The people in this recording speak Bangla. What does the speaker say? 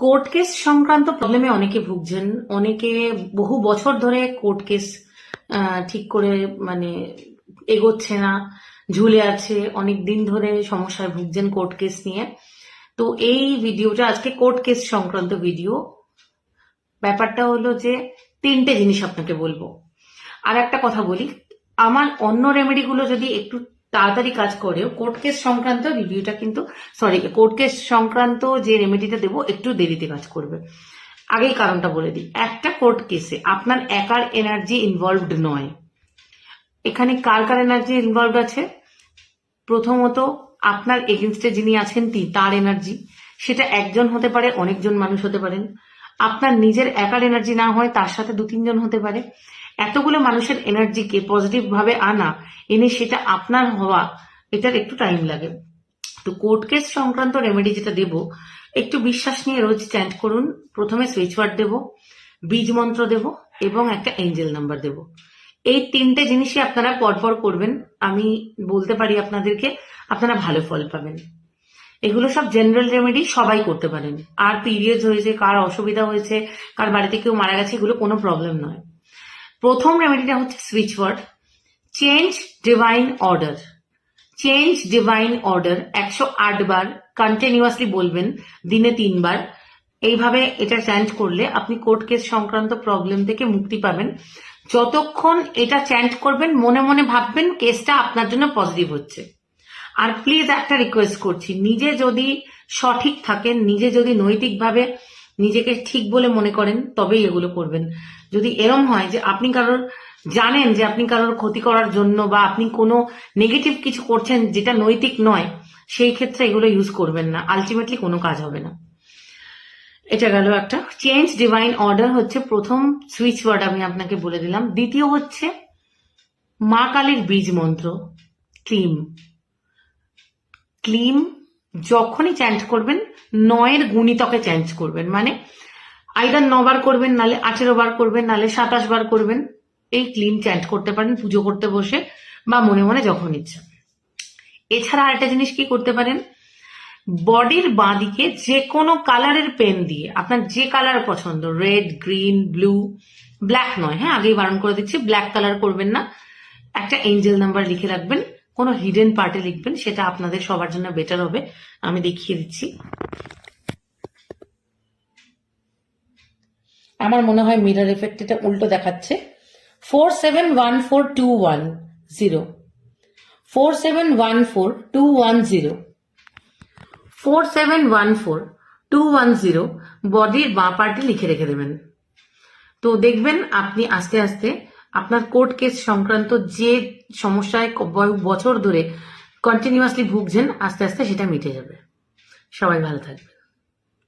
কোর্ট কেস সংক্রান্ত প্রবলেমে অনেকে ভুগছেন। অনেকে বহু বছর ধরে কোর্ট কেস ঠিক করে এগোচ্ছে না, ঝুলে আছে, অনেক দিন ধরে সমস্যায় ভুগছেন কোর্ট কেস নিয়ে। তো এই ভিডিওটা আজকে কোর্ট কেস সংক্রান্ত ভিডিও। ব্যাপারটা হলো যে তিনটে জিনিস আপনাকে বলবো। আর একটা কথা বলি, আমার অন্য রেমেডি গুলো যদি একটু তাড়াতাড়ি কাজ করেও কোর্ট কেস সংক্রান্ত রিভিউটা কিন্তু কোর্ট কেস সংক্রান্ত যে রেমেডিটা দেবো একটু দেরিতে কাজ করবে। আগেই কারণটা বলে দিই, একটা কোর্ট কেসে আপনার একার এনার্জি ইনভলভড নয়। এখানে কার কার এনার্জি ইনভলভড আছে? প্রথমত আপনার এগেনস্টে যিনি আছেন তার এনার্জি। সেটা একজন হতে পারে, অনেকজন মানুষ হতে পারেন। আপনার নিজের একার এনার্জি না হয় তার সাথে 2-3 জন হতে পারে। এতগুলো মানুষের এনার্জিকে পজিটিভ ভাবে এনে সেটা আপনার হওয়া, এটার একটু টাইম লাগে। তো কোর্ট কেস সংক্রান্ত রেমেডি যেটা দেব, একটু বিশ্বাস নিয়ে রোজ চ্যান্ট করুন। প্রথমে সুইচ ওয়ার্ড দেব, বীজ মন্ত্র দেব এবং একটা এঞ্জেল নাম্বার দেব। এই তিনটে জিনিসই আপনারা পরপর করবেন। আমি বলতে পারি আপনাদেরকে, আপনারা ভালো ফল পাবেন। এগুলো সব জেনারেল রেমেডি, সবাই করতে পারেন। আর পিরিয়ডস হয়েছে, কার অসুবিধা হয়েছে, কার বাড়িতে কেউ মারা গেছে, এগুলো কোনো প্রবলেম নয়। প্রথম রেমেডিটা হচ্ছে switch word, change divine order. Change divine order 108 বার কন্টিনিউয়াসলি বলবেন, দিনে 3 বার। এইভাবে এটা চ্যান্ট করলে আপনি কোর্ট কেস সংক্রান্ত প্রবলেম থেকে মুক্তি পাবেন। যতক্ষণ এটা চ্যান্ট করবেন মনে মনে ভাববেন কেসটা আপনার জন্য পজিটিভ হচ্ছে। আর প্লিজ একটা রিকোয়েস্ট করছি, নিজে যদি সঠিক থাকেন, নিজে যদি নৈতিকভাবে নিজেকে ঠিক বলে মনে করেন, তবেই এগুলো করবেন। যদি এরম হয় যে আপনি জানেন যে আপনি কারোর ক্ষতি করার জন্য বা আপনি কোনো নেগেটিভ কিছু করছেন যেটা নৈতিক নয়, সেই ক্ষেত্রে এগুলো ইউজ করবেন না, আলটিমেটলি কোনো কাজ হবে না। এটা গেল একটা। চেঞ্জ ডিভাইন অর্ডার হচ্ছে প্রথম সুইচ ওয়ার্ড, আমি আপনাকে বলে দিলাম। দ্বিতীয় হচ্ছে মা কালীর বীজ মন্ত্র, ক্লিম। ক্লিম যখনই চ্যান্ট করবেন 9-এর গুণিতকে চ্যান্ট করবেন, মানে আইদার 9 বার করবেন, নালে 18 বার করবেন, নালে 27 বার করবেন। এই ক্লিম চ্যান্ট করতে পারেন পুজো করতে বসে বা মনে মনে যখন ইচ্ছা। এছাড়া আরেকটা জিনিস কি করতে পারেন, বডির বাঁ দিকে যে কোনো কালারের পেন দিয়ে, আপনার যে কালার পছন্দ, রেড, গ্রিন, ব্লু, ব্ল্যাক নয়, হ্যাঁ আগেই বারণ করে দিচ্ছি, ব্ল্যাক কালার করবেন না। একটা এঞ্জেল নাম্বার লিখে রাখবেন, কোনো হিডেন পার্টে লিখবেন, সেটা আপনাদের সবার জন্য বেটার হবে। আমি দেখিয়ে দিচ্ছি। আমার মনে হয় মিরর এফেক্ট এটা উল্টো দেখাচ্ছে। 47142110, 47142110, 47142110 বডির বাঁ পার্টে লিখে রেখে দেবেন। তো দেখবেন আপনি আস্তে আস্তে আপনার কোর্ট কেস সংক্রান্ত যে সমস্যায় বছর ধরে কন্টিনিউয়াসলি ভুগছেন, আস্তে আস্তে সেটা মিটে যাবে। সবাই ভালো থাকবে।